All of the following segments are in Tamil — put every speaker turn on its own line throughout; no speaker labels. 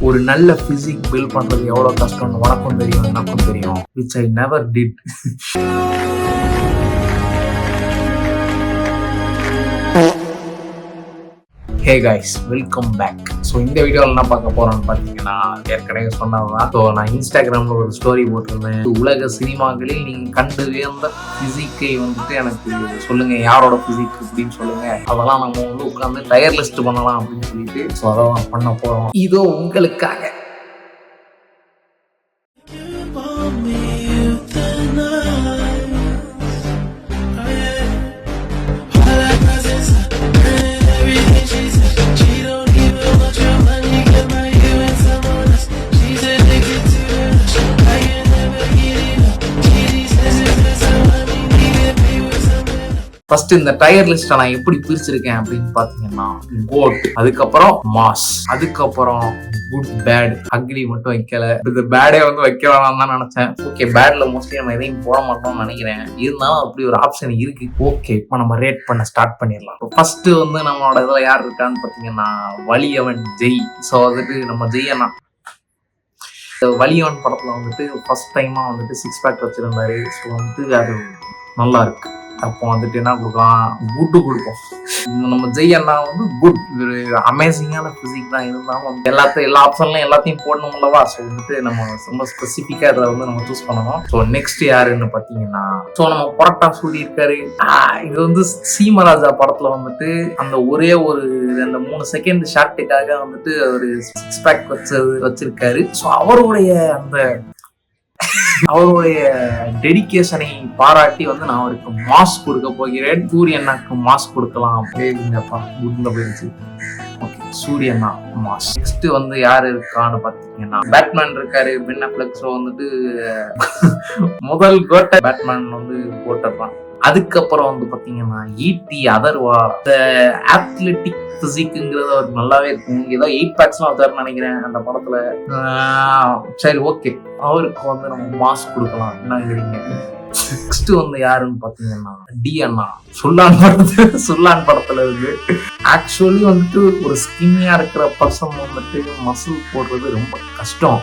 ஒரு நல்ல பிசிக் பில்ட் பண்றது எவ்வளவு கஷ்டம்னு உனக்கும் தெரியும், எனக்கும் தெரியும். Which I never did. Hey guys, welcome back. So இந்த வீடியோவில் என்ன பார்க்க போறோம்னு பார்த்தீங்கன்னா, ஏற்கனவே சொன்னதுதான். ஸோ நான் இன்ஸ்டாகிராமில் ஒரு ஸ்டோரி போட்டிருந்தேன். உலக சினிமாக்களில் நீங்கள் கண்டு வியந்த பிசிக்கை வந்துட்டு எனக்கு சொல்லுங்க, யாரோட பிசிக் அப்படின்னு சொல்லுங்க. அதெல்லாம் நம்ம வந்து உட்காந்து டயர் லிஸ்ட் பண்ணலாம் அப்படின்னு சொல்லிட்டு ஸோ அதான் பண்ண போறோம். இதோ உங்களுக்காக. ஃபர்ஸ்ட் இந்த டயர் லிஸ்ட்டை நான் எப்படி பிரிச்சிருக்கேன் அப்படின்னு பாத்தீங்கன்னா, கோட், அதுக்கப்புறம் மாஸ், அதுக்கப்புறம் குட், பேட், அக்லி மட்டும் வைக்கல. இந்த பேடே வந்து வைக்கலாம் தான் நினைச்சேன். ஓகே, பேட்ல மோஸ்ட்லி நம்ம எதையும் போட மாட்டோம்னு நினைக்கிறேன். இருந்தாலும் அப்படி ஒரு ஆப்ஷன் இருக்கு. ஓகே, இப்போ நம்ம ரேட் பண்ண ஸ்டார்ட் பண்ணிடலாம். ஃபர்ஸ்ட் வந்து நம்மளோட இதுல யார் இருக்கான்னு பாத்தீங்கன்னா, வலியவன் ஜெய். ஸோ வந்துட்டு நம்ம ஜெய் அண்ணா வலியவன் படத்துல வந்துட்டு ஃபர்ஸ்ட் டைமா வந்துட்டு 6 பேக் வச்சிருந்தாரு. ஸோ வந்துட்டு அது நல்லா இருக்கு. அப்போ வந்துட்டு என்ன கொடுக்கலாம், குட்டு கொடுப்போம். நம்ம ஜெய் அண்ணா வந்து குட், ஒரு அமேசிங்கான பிசிக் தான். இருந்தாலும் எல்லா ஆப்ஷன்லையும் எல்லாத்தையும் போடணும்லவா. ஸோ வந்துட்டு நம்ம ரொம்ப ஸ்பெசிஃபிக்கா இதை வந்து நம்ம சூஸ் பண்ணணும். ஸோ நெக்ஸ்ட் யாருன்னு பாத்தீங்கன்னா, ஸோ நம்ம பரோட்டா சொல்லியிருக்காரு. இது வந்து சீமராஜா படத்துல வந்துட்டு அந்த ஒரே ஒரு அந்த 3 செகண்ட் ஷாட்டுக்காக வந்துட்டு ஒரு 6 பேக் வச்சிருக்காரு. ஸோ அவருடைய டெடிகேஷனை பாராட்டி வந்து நான் அவருக்கு மாஸ் கொடுக்க போகிறேன். சூரியண்ணாக்கு மாஸ் கொடுக்கலாம். போயிருச்சு. Okay, சூரியண்ணா mass. நெக்ஸ்ட் வந்து யாரு இருக்கான்னு பாத்தீங்கன்னா, பேட்மேன் இருக்காரு, பென் அஃப்லெக். ஸோ வந்துட்டு முதல் கோட்டை பேட்மேன் வந்து போட்டுறான். அதுக்கப்புறம் வந்து பாத்தீங்கன்னா ஈட்டி அதர்வா. இந்த அத்லெட்டிக் பிசிக்ங்கிறது அவருக்கு நல்லாவே இருக்கும். ஏதோ 8 பேக்ஸ்லாம் வச்சாருன்னு நினைக்கிறேன் அந்த படத்துல. சரி, ஓகே, அவருக்கு வந்து நம்ம மாஸ் கொடுக்கலாம். என்னங்கிறீங்க? நெக்ஸ்ட் வந்து யாருன்னு பாத்தீங்கன்னா, டி அண்ணா. சுல்லான் படத்துல இருக்கு. ஆக்சுவலி வந்துட்டு ஒரு ஸ்கின்னியா இருக்கிற பர்சன் வந்துட்டு மசில் போடுறது ரொம்ப கஷ்டம்.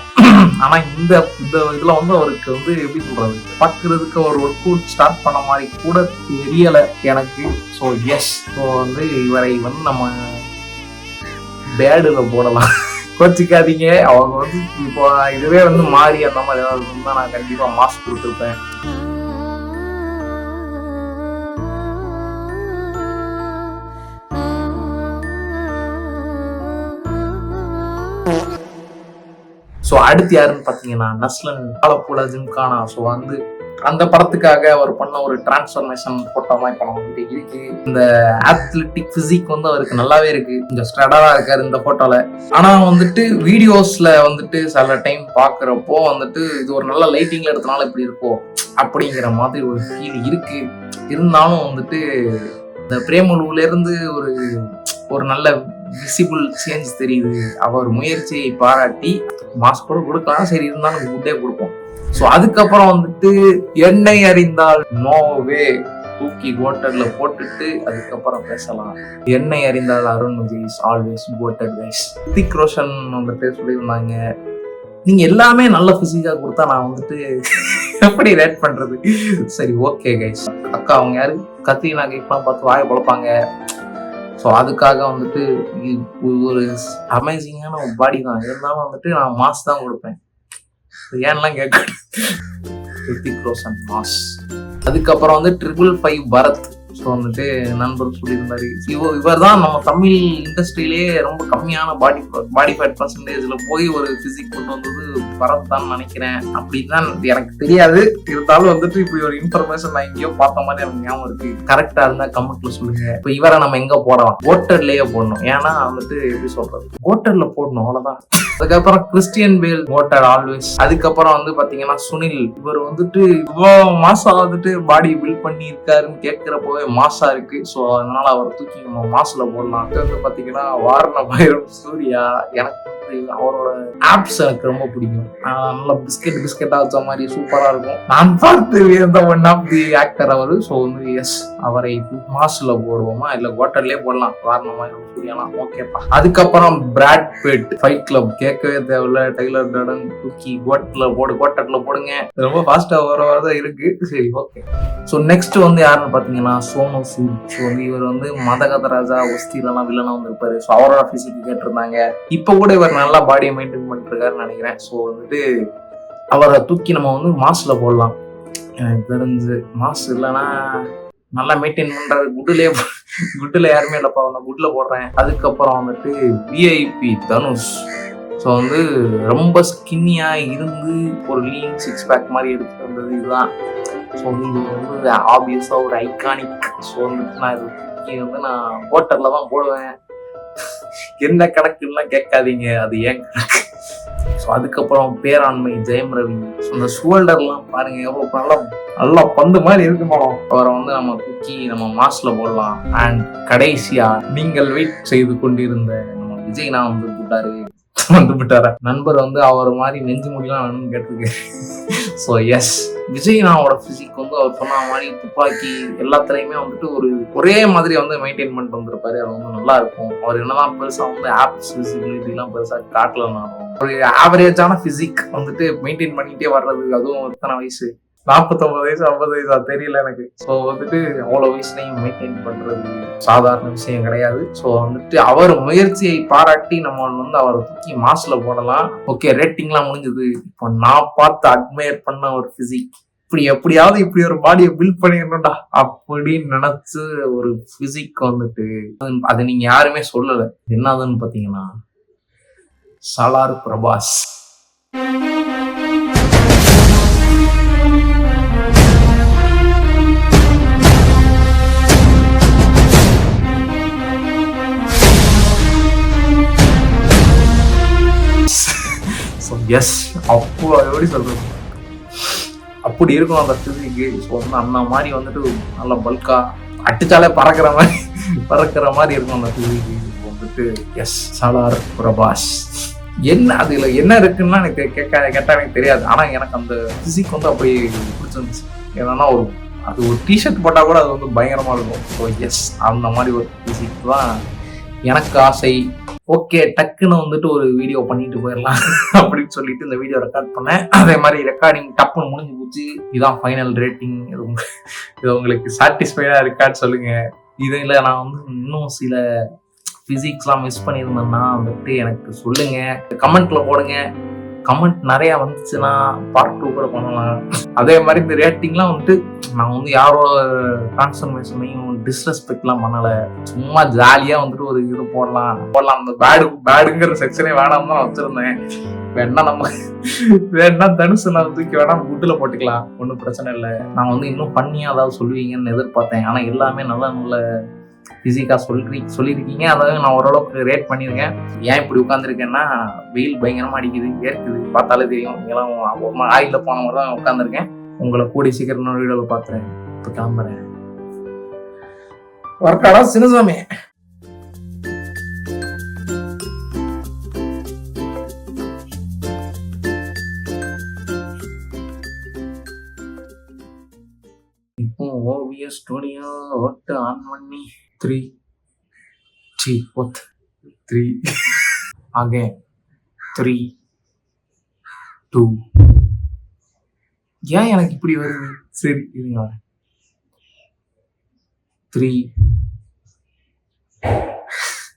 ஆனா இந்த இதுல வந்து அவருக்கு வந்து எப்படி சொல்றது, பாக்குறதுக்கு ஒரு ஒர்க் அவுட் ஸ்டார்ட் பண்ண மாதிரி கூட தெரியல எனக்கு. ஸோ எஸ், ஸோ வந்து இவரை வந்து நம்ம பேடுல போடலாம். கோச்சிக்காதீங்க. அவங்க வந்து இப்போ இதுவே வந்து மாறி அந்த மாதிரி ஏதாவது இருந்தா நான் கண்டிப்பா மாஸ்க் கொடுத்துருப்பேன். ஸோ அடுத்து யாருன்னு பாத்தீங்கன்னா, நஸ்லன் காலப்பூலா ஜிம்கானா. ஸோ வந்து அந்த படத்துக்காக அவர் பண்ண ஒரு டிரான்ஸ்ஃபர்மேஷன் போட்டோ மாதிரி படம் வந்துட்டு இருக்கு. இந்த அத்லெட்டிக் பிசிக் வந்து அவருக்கு நல்லாவே இருக்கு. கொஞ்சம் ஸ்ட்ரெடரா இருக்காரு இந்த போட்டோல. ஆனா வந்துட்டு வீடியோஸ்ல வந்துட்டு சில டைம் பாக்குறப்போ வந்துட்டு இது ஒரு நல்ல லைட்டிங்ல எடுத்தனால இப்படி இருக்கும் அப்படிங்கிற மாதிரி ஒரு ஃபீல் இருக்கு. இருந்தாலும் வந்துட்டு இந்த பிரேமலுல இருந்து ஒரு நல்ல விசிபிள் சேஞ்ச் தெரியுது. அவர் முயற்சியை பாராட்டி மாஸ்க் கூட கொடுக்கலாம். சரி, இருந்தாலும் குட்டே கொடுப்போம். ஸோ அதுக்கப்புறம் வந்துட்டு எண்ணெய் அறிந்தால் நோவே தூக்கி கோட்டட்ல போட்டுட்டு அதுக்கப்புறம் பேசலாம். எண்ணெய் அறிந்தால் Arun Vijay is always quoted guys. Hrithik Roshan வந்துட்டு சொல்லியிருந்தாங்க, நீங்க எல்லாமே நல்ல பிசிக்கா கொடுத்தா நான் வந்துட்டு எப்படி ரேட் பண்றது. சரி, ஓகே கைஸ். அக்கா அவங்க யாரு, கத்ரீனா கைஃப்லாம் பார்த்து வாயை பொழப்பாங்க. ஸோ அதுக்காக வந்துட்டு ஒரு அமேசிங்கான ஒரு பாடி தான். இருந்தாலும் வந்துட்டு நான் மாஸ் தான் கொடுப்பேன். ஏன்லாம் கேட்க. ரித்திக் ரோஷன் மாஸ். அதுக்கப்புறம் வந்து 555 பரத். ஸோ வந்துட்டு நண்பர் சொல்லியிருந்தாரு, இவர் தான் நம்ம தமிழ் இண்டஸ்ட்ரியிலேயே ரொம்ப கம்மியான பாடி ஃபேட் பர்சன்டேஜ்ல போய் ஒரு பிசிக் கொண்டு வந்தது பரத் தான் நினைக்கிறேன். அப்படின்னு தான் எனக்கு தெரியாது. இருந்தாலும் வந்துட்டு இப்படி ஒரு இன்ஃபர்மேஷன் நான் எங்கேயோ பார்த்த மாதிரி எனக்கு ஞாபகம் இருக்கு. கரெக்டா இருந்தா கமெண்ட்ல சொல்லுங்க. இப்போ இவரை நம்ம எங்க போடலாம்? கோட்டர்லயே போடணும். ஏன்னா வந்துட்டு எப்படி சொல்றது, கோட்டர்ல போடணும், அவ்வளவுதான். அதுக்கப்புறம் கிறிஸ்டியன் பேல் கோட்டர் ஆல்வேஸ். அதுக்கப்புறம் வந்து பாத்தீங்கன்னா சுனில். இவர் வந்துட்டு இவ்வளவு மாசம் வந்துட்டு பாடி பில்ட் பண்ணி இருக்காருன்னு கேட்கிறப்போ மாசா இருக்கு. ஸோ அதனால அவர் தூக்கி நம்ம மாசுல போடலாம். வந்து பாத்தீங்கன்னா வாரண பைரம் சூர்யா. எனக்கு வந்து அவரோட ஆப்ஸ் எனக்கு ரொம்ப பிடிக்கும். நல்லா பிஸ்கெட்டா வச்ச மாதிரி சூப்பரா இருக்கும். நான் பார்த்து வியந்த ஒன் ஆஃப் தி ஆக்டர் அவரு. ஸோ வந்து எஸ், அவரை மாஸ்ல போடுவோமா இல்ல குவாட்டர்லயே போடலாம், காரணமா புரியலாம். ஓகேப்பா. அதுக்கப்புறம் பிராட் பிட் ஃபைட் கிளப் கேட்கவே தேவையில்ல. டைலர் டர்டன் தூக்கி குவாட்டர்ல போடுங்க. ரொம்ப ஃபாஸ்டா வரதான் இருக்கு. சரி, ஓகே. ஸோ நெக்ஸ்ட் வந்து யாருன்னு பாத்தீங்கன்னா சோனு சூட். ஸோ வந்து இவர் வந்து மதகதராஜா ஒஸ்திலாம் வில்லனா வந்திருப்பாரு. ஸோ அவரோட பிசிக் கேட்டிருந்தாங்க. இப்ப கூட இவர் நல்லா பாடியை மெயின்டைன் பண்ணிட்டு இருக்காருன்னு நினைக்கிறேன். ஸோ வந்துட்டு அவரை தூக்கி நம்ம வந்து மாஸ்ல போடலாம். எனக்கு தெரிஞ்சு மாஸ் இல்லைன்னா நல்லா மெயின்டைன் பண்றது குட்டுல யாருமே இல்லப்பா, நான் குட்ல போடுறேன். அதுக்கப்புறம் வந்துட்டு விஐபி தனுஷ். ஸோ வந்து ரொம்ப ஸ்கின்னியா இருந்து ஒரு லீன் 6 பேக் மாதிரி எடுத்துட்டு வந்தது இதுதான். ஸோ இது வந்து ஆப்வியஸா ஒரு ஐகானிக். ஸோ வந்துட்டு நான் இது வந்து நான் குவாட்டர்ல தான் போடுவேன். என்ன கணக்குன்னா கேட்காதீங்க, அது ஏன் கணக்கு. ஸோ அதுக்கப்புறம் பேராண்மை ஜெயம் ரவி. ஸோ இந்த ஷோல்டர்லாம் பாருங்க எவ்வளவு நல்லா பந்து மாதிரி இருக்குமா. அவரை வந்து நம்ம தூக்கி நம்ம மாஸ்ல போடலாம். அண்ட் கடைசியா நீங்கள் வெயிட் செய்து கொண்டிருந்த நம்ம விஜய் நான் வந்து விட்டாரு நண்பர் வந்து அவர் மாதிரி நெஞ்சு முடியலாம் வேணும்னு கேட்டிருக்கேன். ஸோ எஸ், விஜய்னாவோட பிசிக் வந்து அவர் சொன்ன மாதிரி துப்பாக்கி எல்லாத்துலயுமே வந்துட்டு ஒரே மாதிரி வந்து மெயின்டைன் பண்ணிட்டு வந்திருப்பாரு. அது வந்து நல்லா இருக்கும். அவர் என்னதான் பெருசா வந்து ஆப்ஸ் விசிபிலிட்டி எல்லாம் பெருசா காட்டலனாலும் ஒரு ஆவரேஜான பிசிக் வந்துட்டு மெயின்டைன் பண்ணிட்டே வர்றது, அதுவும் எத்தனை வயசு 49 வயசு 50 வயசா தெரியல எனக்கு. ஸோ வந்துட்டு அவ்வளவு வயசுலையும் மெயின்டைன் பண்றது சாதாரண விஷயம் கிடையாது. ஸோ வந்துட்டு அவர் முயற்சியை பாராட்டி நம்ம வந்து அவரை தூக்கி மாஸ்ல போடலாம். ஓகே, ரேட்டிங்லாம் முடிஞ்சது. இப்போ நான் பார்த்து அட்மையர் பண்ண ஒரு பிசிக், எப்படியாவது இப்படி ஒரு பாடியை பில்ட் பண்ணிடணும்டா அப்படின்னு நினைச்சு ஒரு பிசிக் வந்துட்டு அதை நீங்க யாருமே சொல்லல. என்னதுன்னு பாத்தீங்கன்னா சலார் பிரபாஸ். எஸ், அப்போ எப்படி சொல்றது, அப்படி இருக்கும் அந்த பிசிக்கு. ஸோ வந்து அந்த மாதிரி வந்துட்டு நல்லா பல்கா அடிச்சாலே பறக்கிற மாதிரி இருக்கும் அந்த பிசிக்கு வந்துட்டு. எஸ், சலார் பிரபாஸ். என்ன அதுல என்ன இருக்குன்னா எனக்கு கேட்டா எனக்கு தெரியாது. ஆனா எனக்கு அந்த பிசிக் வந்து அப்படி பிடிச்சிருந்துச்சு. ஏன்னா அது ஒரு டிஷர்ட் போட்டா கூட அது வந்து பயங்கரமா இருக்கும். ஸோ எஸ், அந்த மாதிரி ஒரு பிசிக் தான் எனக்கு ஆசை. ஓகே, டக்குன்னு வந்துட்டு ஒரு வீடியோ பண்ணிட்டு போயிடலாம் அப்படின்னு சொல்லிட்டு இந்த வீடியோ ரெக்கார்ட் பண்ணேன். அதே மாதிரி ரெக்கார்டிங் டப்புன்னு முடிஞ்சு போச்சு. இதுதான் ஃபைனல் ரேட்டிங். இது உங்களுக்கு சாட்டிஸ்ஃபைடா இருக்கான்னு சொல்லுங்க. இதில் நான் வந்து இன்னும் சில பிசிக்ஸ்லாம் மிஸ் பண்ணியிருந்தேன்னா வந்துட்டு எனக்கு சொல்லுங்க, கமெண்ட்ல போடுங்க. கமெண்ட் நிறைய வந்துச்சுன்னா பார்ட் 2 கூட பண்ணலாம். அதே மாதிரி இந்த ரேட்டிங்லாம் வந்துட்டு நான் வந்து யாரோட டிரான்ஸ்ஃபர்மேஷனையும் டிஸ்ரெஸ்பெக்ட்லாம் பண்ணல. சும்மா ஜாலியா வந்துட்டு ஒரு இது போடலாம். அந்த பேடுங்கிற செக்ஷனே வேணாம் தான் வச்சிருந்தேன். வேணா தனுசு நான் தூக்கி வேணா குட்டுல போட்டுக்கலாம், ஒன்றும் பிரச்சனை இல்லை. நான் வந்து இன்னும் பண்ணியா அதாவது சொல்லுவீங்கன்னு எதிர்பார்த்தேன். ஆனா எல்லாமே நல்ல பிசிக்கா சொல்லியிருக்கீங்க. அதாவது நான் ஓரளவுக்கு ரேட் பண்ணியிருக்கேன். ஏன் இப்படி உட்காந்துருக்கேன்னா வெயில் பயங்கரமா அடிக்குது, ஏற்குது, பார்த்தாலே தெரியும். இங்கெல்லாம் ஆயில போன மாதிரி தான் உட்காந்துருக்கேன். உங்களை கூடி சீக்கிரம் வீடியோவில் பார்த்துறேன். இப்போ கிளம்புறேன். ஒர்க்காடா சின்னசாமி. இப்போ OBS ஸ்டுடியோ ஓட்டு ஆன் பண்ணி 3 again 3 2. ஏன் எனக்கு இப்படி வருது? சரி இருங்க. 3